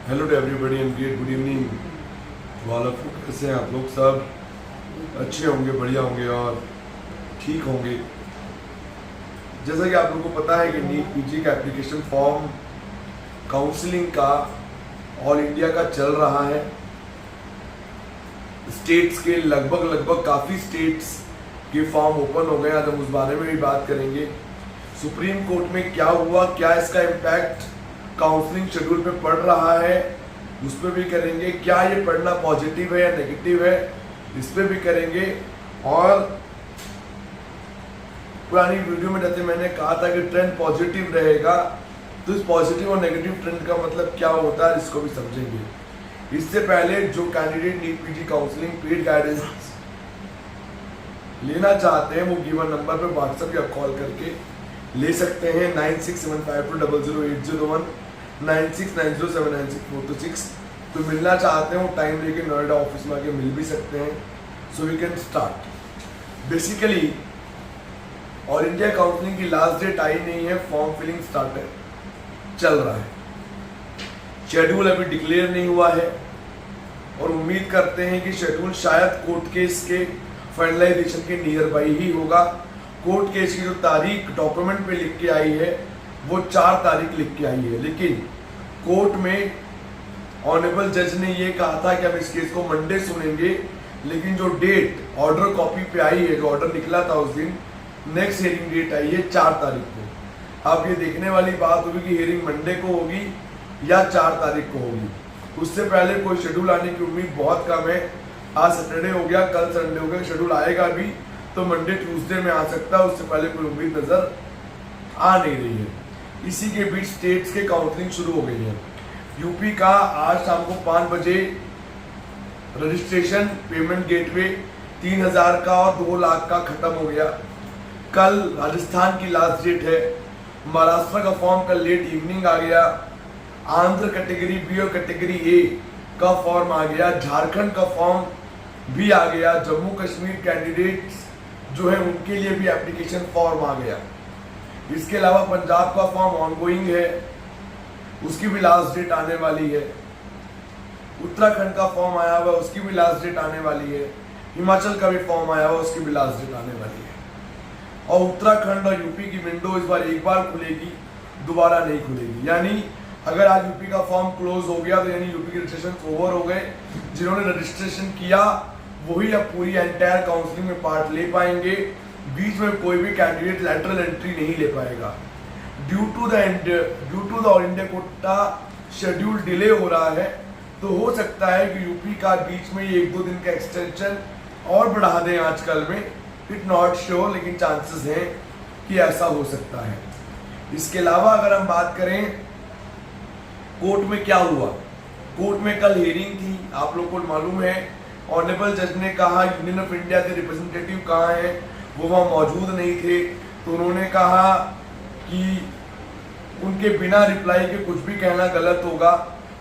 Hello to everybody and great good evening to all of you. कैसे हैं आप लोग? सब अच्छे होंगे, बढ़िया होंगे और ठीक होंगे। जैसा कि आप लोगों को पता है कि नीट पीजी का एप्लीकेशन फॉर्म काउंसलिंग का ऑल इंडिया का चल रहा है। स्टेट्स के लगभग काफ़ी स्टेट्स के फॉर्म ओपन हो गए। आज हम उस बारे में भी बात करेंगे। सुप्रीम कोर्ट में क्या हुआ, क्या इसका इम्पैक्ट काउंसलिंग शेड्यूल पे पड़ रहा है, उस पर भी करेंगे। क्या ये पढ़ना पॉजिटिव है या नेगेटिव है, इस पर भी करेंगे। और पुरानी वीडियो में जैसे मैंने कहा था कि ट्रेंड पॉजिटिव रहेगा, तो इस पॉजिटिव और नेगेटिव ट्रेंड का मतलब क्या होता है, इसको भी समझेंगे। इससे पहले जो candidate NEET PG counselling paid guidance लेना चाहते हैं वो गिवन नंबर पर व्हाट्सएप या कॉल करके ले सकते हैं। 9675200801 9690796426। तो मिलना चाहते हैं वो टाइम लेके नोएडा ऑफिस में आके मिल भी सकते हैं। So we can start. Basically all India counselling की लास्ट डेट आई नहीं है, फॉर्म फिलिंग स्टार्ट चल रहा है। शेड्यूल अभी डिक्लेयर नहीं हुआ है और उम्मीद करते हैं कि शेड्यूल शायद कोर्ट केस के फाइनलाइजेशन के नियर बाई ही होगा। कोर्ट केस की जो तारीख डॉक्यूमेंट पे लिख के आई है वो 4 तारीख लिख के आई है, लेकिन कोर्ट में ऑनरेबल जज ने ये कहा था कि हम इस केस को मंडे सुनेंगे, लेकिन जो डेट ऑर्डर कॉपी पे आई है, जो ऑर्डर निकला था उस दिन, नेक्स्ट हियरिंग डेट आई है 4 तारीख को। अब ये देखने वाली बात होगी कि हियरिंग मंडे को होगी या 4 तारीख को होगी। उससे पहले कोई शेड्यूल आने की उम्मीद बहुत कम है। आज सैटरडे हो गया, कल संडे हो गया, शेड्यूल आएगा भी तो मंडे ट्यूसडे में आ सकता है। उससे पहले कोई उम्मीद नजर आ नहीं रही है। इसी के बीच स्टेट्स के काउंसलिंग शुरू हो गई है। यूपी का आज शाम को 5 बजे रजिस्ट्रेशन पेमेंट गेटवे 3000 का और 2 लाख का खत्म हो गया। कल राजस्थान की लास्ट डेट है। महाराष्ट्र का फॉर्म कल लेट इवनिंग आ गया। आंध्र कैटेगरी बी और कैटेगरी ए का फॉर्म आ गया। झारखंड का फॉर्म भी आ गया। जम्मू कश्मीर कैंडिडेट्स जो है उनके लिए भी एप्लीकेशन फॉर्म आ गया। इसके अलावा पंजाब का फॉर्म ऑनगोइंग है, उसकी भी लास्ट डेट आने वाली है। उत्तराखंड का फॉर्म आया हुआ, उसकी भी लास्ट डेट आने वाली है। हिमाचल का भी फॉर्म आया हुआ, उसकी भी लास्ट डेट आने वाली है। और उत्तराखंड और यूपी की विंडो इस बार एक बार खुलेगी, दोबारा नहीं खुलेगी। यानी अगर आज यूपी का फॉर्म क्लोज हो गया तो यानी यूपी के रजिस्ट्रेशन ओवर हो गए। जिन्होंने रजिस्ट्रेशन किया वही अब पूरी एंटायर काउंसलिंग में पार्ट ले पाएंगे। बीच में कोई भी कैंडिडेट लैटरल एंट्री नहीं ले पाएगा। Due to the all India quota schedule delay हो रहा है, तो हो सकता है कि यूपी का बीच में ये 1-2 दिन का एक्सटेंशन और बढ़ा दें आजकल में। इट नॉट श्योर, लेकिन चांसेस हैं कि ऐसा हो सकता है। इसके अलावा अगर हम बात करें कोर्ट में क्या हुआ, कोर्ट में कल हियरिंग थी, आप लोग को मालूम है। ऑनरेबल जज ने कहा यूनियन ऑफ इंडिया के रिप्रेजेंटेटिव कहाँ हैं, वो वहाँ मौजूद नहीं थे। तो उन्होंने कहा कि उनके बिना रिप्लाई के कुछ भी कहना गलत होगा।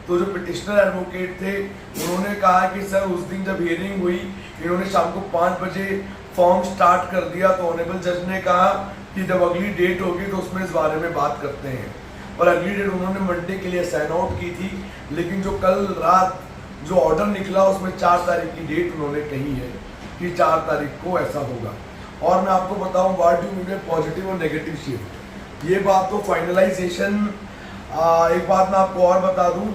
तो जो पिटिशनर एडवोकेट थे उन्होंने कहा कि सर उस दिन जब हियरिंग हुई, इन्होंने शाम को 5 बजे फॉर्म स्टार्ट कर दिया। तो ऑनरेबल जज ने कहा कि जब अगली डेट होगी तो उसमें इस बारे में बात करते हैं। और अगली डेट उन्होंने मंडे के लिए साइन आउट की थी, लेकिन जो कल रात जो ऑर्डर निकला उसमें 4 तारीख की डेट उन्होंने कही है कि 4 तारीख को ऐसा होगा। और मैं आपको बताऊं व्हाट डू मीन पॉजिटिव और नेगेटिव शिफ्ट, ये बात तो फाइनलाइजेशन। एक बात मैं आपको और बता दूं,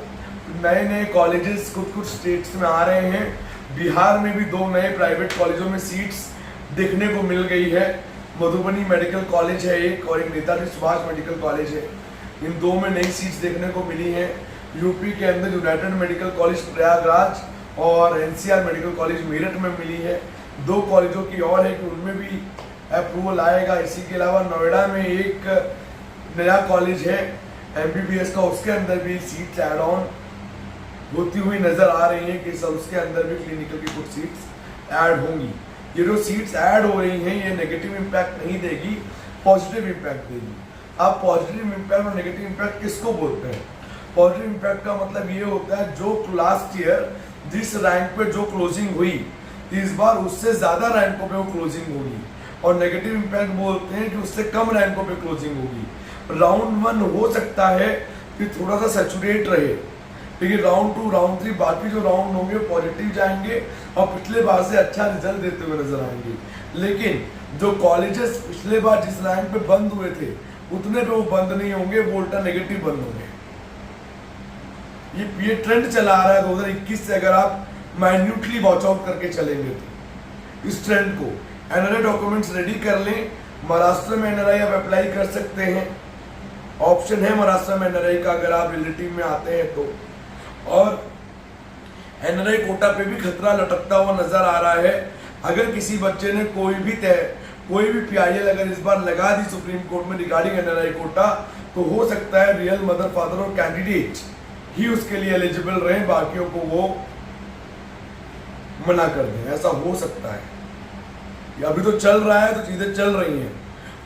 नए कॉलेजेस कुछ स्टेट्स में आ रहे हैं। बिहार में भी 2 नए प्राइवेट कॉलेजों में सीट्स देखने को मिल गई है। मधुबनी मेडिकल कॉलेज है एक, और एक नेताजी सुभाष मेडिकल कॉलेज है। इन 2 में नई सीट्स देखने को मिली हैं। यूपी के अंदर यूनाइटेड मेडिकल कॉलेज प्रयागराज और एनसीआर मेडिकल कॉलेज मेरठ में मिली है। 2 कॉलेजों की और है कि उनमें भी अप्रूवल आएगा। इसी के अलावा नोएडा में एक नया कॉलेज है एमबीबीएस का, उसके अंदर भी सीट्स ऐड ऑन होती हुई नजर आ रही है कि सब उसके अंदर भी क्लिनिकल की कुछ सीट्स ऐड होंगी। ये जो सीट्स ऐड हो रही हैं ये नेगेटिव इम्पैक्ट नहीं देगी, पॉजिटिव इम्पैक्ट देगी। अब पॉजिटिव इम्पैक्ट और नेगेटिव इम्पैक्ट किसको बोलते हैं? पॉजिटिव इम्पैक्ट का मतलब ये होता है जो लास्ट ईयर जिस रैंक पे जो क्लोजिंग हुई, इस बार उससे ज्यादा रैंकों पे वो क्लोजिंग होगी। और नेगेटिव इम्पैक्ट बोलते हैं कि उससे कम रैंकों पे क्लोजिंग होगी। राउंड 1 हो सकता है कि थोड़ा सा सैचुरेट रहे, लेकिन राउंड 2 राउंड 3 बाकी जो राउंड होंगे पॉजिटिव जाएंगे और पिछले बार से अच्छा रिजल्ट देते हुए नजर आएंगे। लेकिन जो कॉलेजेस पिछले बार जिस रैंक पे बंद हुए थे उतने पे वो बंद नहीं होंगे, वो उल्टा नेगेटिव बंद होंगे। ये ट्रेंड चला आ रहा है 2021 से, अगर आप माइन्यूटली वॉच आउट करके चलेंगे तो इस ट्रेंड को। एनआरआई डॉक्यूमेंट्स रेडी कर लें। महाराष्ट्र में एनआरआई आप अप्लाई कर सकते हैं, ऑप्शन है महाराष्ट्र में एनआरआई का अगर आप रिलेटिव में आते हैं तो। और एनआरआई कोटा पे भी खतरा लटकता हुआ नजर आ रहा है। अगर किसी बच्चे ने कोई भी PIL अगर इस बार लगा दी सुप्रीम कोर्ट में रिगार्डिंग एनआरआई कोटा, तो हो सकता है रियल मदर फादर और कैंडिडेट ही उसके लिए एलिजिबल रहे, बाकियों को वो मना कर दें, ऐसा हो सकता है। ये अभी तो चल रहा है, तो चीजें चल रही हैं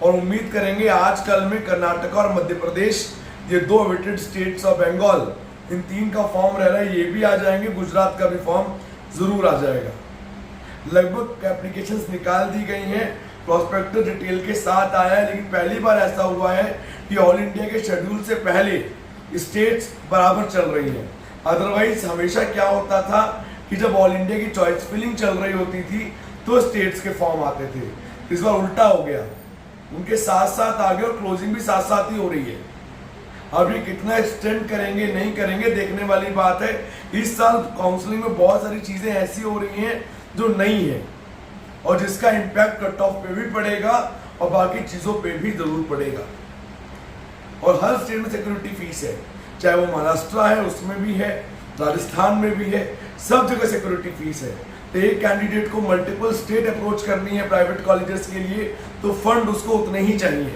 और उम्मीद करेंगे आजकल में कर्नाटक और मध्य प्रदेश, ये 2 अवेटेड स्टेट्स और बंगाल, इन 3 का फॉर्म रह रहा है, ये भी आ जाएंगे। गुजरात का भी फॉर्म जरूर आ जाएगा। लगभग एप्लीकेशंस निकाल दी गई हैं, प्रोस्पेक्टस डिटेल के साथ आया है। लेकिन पहली बार ऐसा हुआ है कि ऑल इंडिया के शेड्यूल से पहले स्टेट्स बराबर चल रही हैं। अदरवाइज हमेशा क्या होता था कि जब ऑल इंडिया की चॉइस फिलिंग चल रही होती थी तो स्टेट्स के फॉर्म आते थे। इस बार उल्टा हो गया, उनके साथ साथ आ गए और क्लोजिंग भी साथ साथ ही हो रही है। अब ये कितना एक्सटेंड करेंगे नहीं करेंगे देखने वाली बात है। इस साल काउंसलिंग में बहुत सारी चीजें ऐसी हो रही हैं जो नहीं है और जिसका इम्पैक्ट कट ऑफ पे भी पड़ेगा और बाकी चीजों पे भी जरूर पड़ेगा। और हर स्टेट में सिक्योरिटी फीस है, चाहे वो महाराष्ट्र है उसमें भी है, राजस्थान में भी है, सब जगह सिक्योरिटी फीस है। तो एक कैंडिडेट को मल्टीपल स्टेट अप्रोच करनी है प्राइवेट कॉलेजेस के लिए, तो फंड उसको उतने ही चाहिए।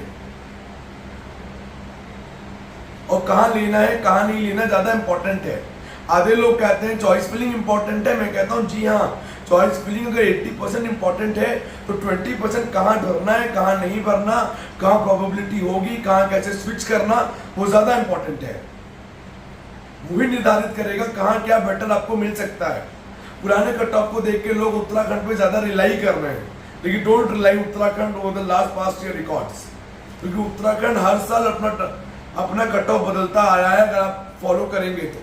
और कहाँ लेना है कहाँ नहीं लेना ज्यादा इंपॉर्टेंट है। आधे लोग कहते हैं चॉइस फिलिंग इंपॉर्टेंट है, मैं कहता हूँ जी हाँ, चॉइस फिलिंग अगर 80% इंपॉर्टेंट है तो 20% कहाँ भरना है कहाँ नहीं भरना, कहाँ प्रोबेबिलिटी होगी, कहाँ कैसे स्विच करना, वो ज्यादा इंपॉर्टेंट है। वही निर्धारित करेगा कहाँ क्या बेटर आपको मिल सकता है। पुराने कट ऑफ को देख के लोग उत्तराखंड पे ज्यादा रिलाई कर रहे हैं, लेकिन don't rely Uttarakhand over the last past year records, क्योंकि उत्तराखंड हर साल अपना कट ऑफ बदलता आया है अगर आप फॉलो करेंगे तो।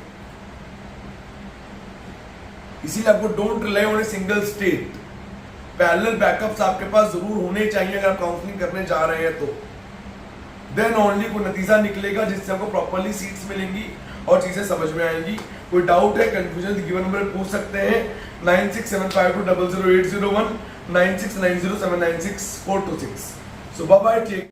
इसीलिए आपको don't rely on a single state. Parallel backups आपके पास जरूर होने चाहिए अगर आप काउंसलिंग करने जा रहे हैं तो। देन ओनली कोई नतीजा निकलेगा जिससे आपको प्रॉपरली सीट्स मिलेंगी और चीजें समझ में आएंगी। कोई डाउट है, कंफ्यूजन, गिवन नंबर पूछ सकते हैं 9675200801 9690796426। सो बाय बाय, टेक